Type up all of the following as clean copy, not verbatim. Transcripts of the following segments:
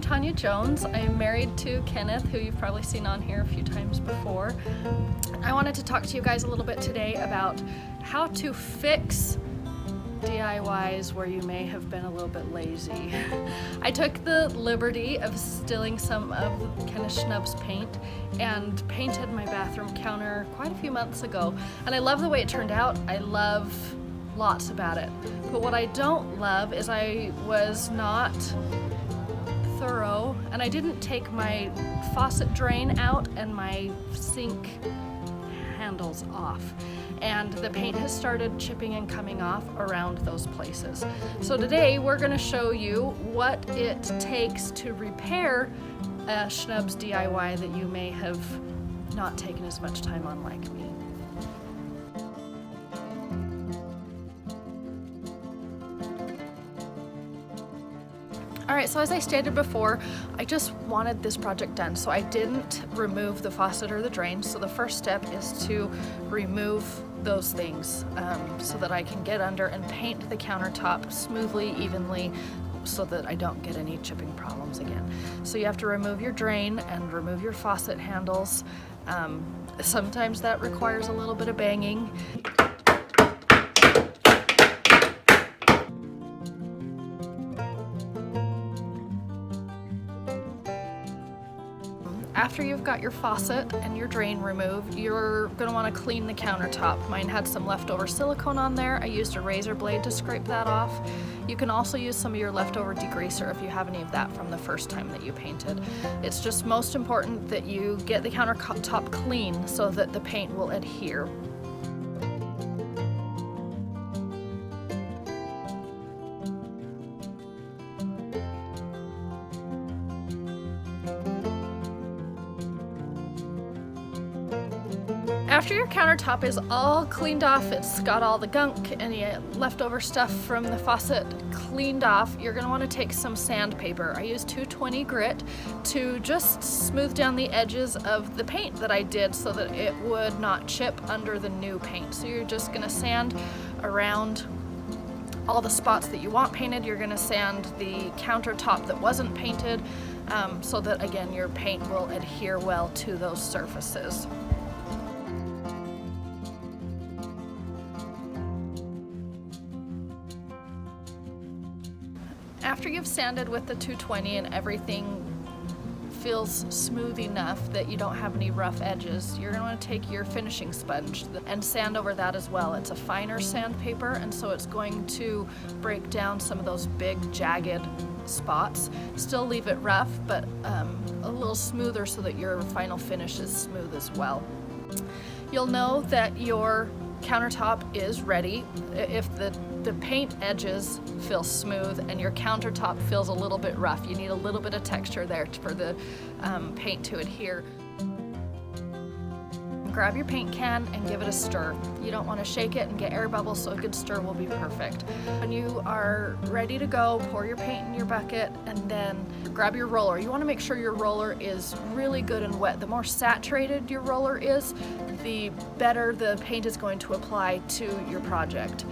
Tawnya Jones. I'm married to Kenneth, who you've probably seen on here a few times before. I wanted to talk to you guys a little bit today about how to fix DIYs where you may have been a little bit lazy. I took the liberty of stealing some of Kenneth Schnubs paint and painted my bathroom counter quite a few months ago, and I love the way it turned out. I love lots about it, but what I don't love is I was not thorough and I didn't take my faucet drain out and my sink handles off, and the paint has started chipping and coming off around those places. So today we're going to show you what it takes to repair a Schnubs DIY that you may have not taken as much time on like me. Alright, so as I stated before, I just wanted this project done, so I didn't remove the faucet or the drain. So the first step is to remove those things so that I can get under and paint the countertop smoothly, evenly, so that I don't get any chipping problems again. So you have to remove your drain and remove your faucet handles. Sometimes that requires a little bit of banging. After you've got your faucet and your drain removed, you're going to want to clean the countertop. Mine had some leftover silicone on there. I used a razor blade to scrape that off. You can also use some of your leftover degreaser if you have any of that from the first time that you painted. It's just most important that you get the countertop clean so that the paint will adhere. After your countertop is all cleaned off, it's got all the gunk, any leftover stuff from the faucet cleaned off, you're going to want to take some sandpaper. I used 220 grit to just smooth down the edges of the paint that I did so that it would not chip under the new paint. So you're just going to sand around all the spots that you want painted. You're going to sand the countertop that wasn't painted so that, again, your paint will adhere well to those surfaces. After you've sanded with the 220 and everything feels smooth enough that you don't have any rough edges, you're going to want to take your finishing sponge and sand over that as well. It's a finer sandpaper, and so it's going to break down some of those big jagged spots. Still leave it rough, but a little smoother so that your final finish is smooth as well. You'll know that your countertop is ready if the paint edges feel smooth and your countertop feels a little bit rough. You need a little bit of texture there for the paint to adhere. Grab your paint can and give it a stir. You don't want to shake it and get air bubbles, so a good stir will be perfect. When you are ready to go, pour your paint in your bucket and then grab your roller. You want to make sure your roller is really good and wet. The more saturated your roller is, the better the paint is going to apply to your project.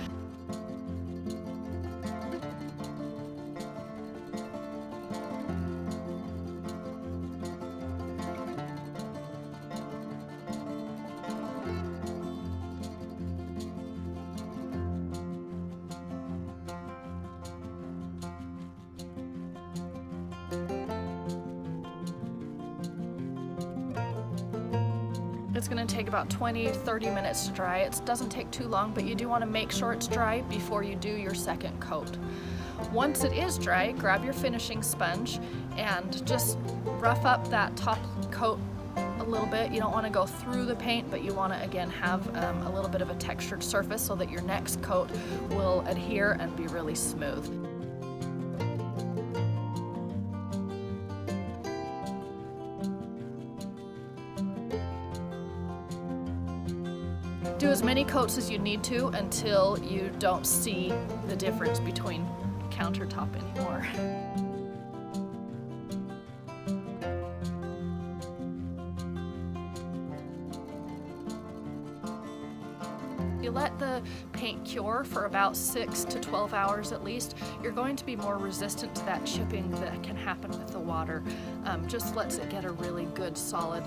It's going to take about 20-30 minutes to dry. It doesn't take too long, but you do want to make sure it's dry before you do your second coat. Once it is dry, grab your finishing sponge and just rough up that top coat a little bit. You don't want to go through the paint, but you want to again have a little bit of a textured surface so that your next coat will adhere and be really smooth. Do as many coats as you need to until you don't see the difference between countertop anymore. You let the paint cure for about 6 to 12 hours at least, you're going to be more resistant to that chipping that can happen with the water. Just lets it get a really good solid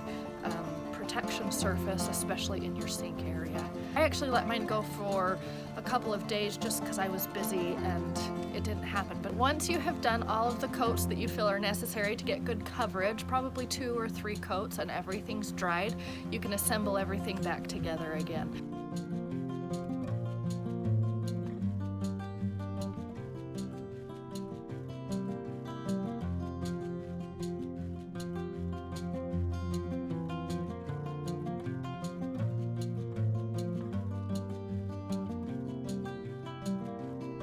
protection surface, especially in your sink area. I actually let mine go for a couple of days just because I was busy and it didn't happen. But once you have done all of the coats that you feel are necessary to get good coverage, probably 2 or 3 coats, and everything's dried, you can assemble everything back together again.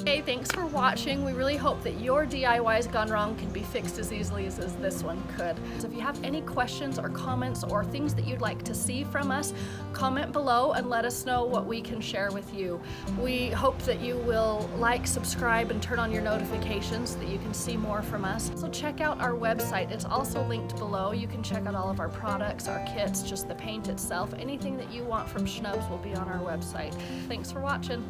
Hey, thanks for watching. We really hope that your DIYs gone wrong can be fixed as easily as this one could. So if you have any questions or comments or things that you'd like to see from us, comment below and let us know what we can share with you. We hope that you will like, subscribe, and turn on your notifications so that you can see more from us. So check out our website. It's also linked below. You can check out all of our products, our kits, just the paint itself. Anything that you want from Schnubs will be on our website. Thanks for watching.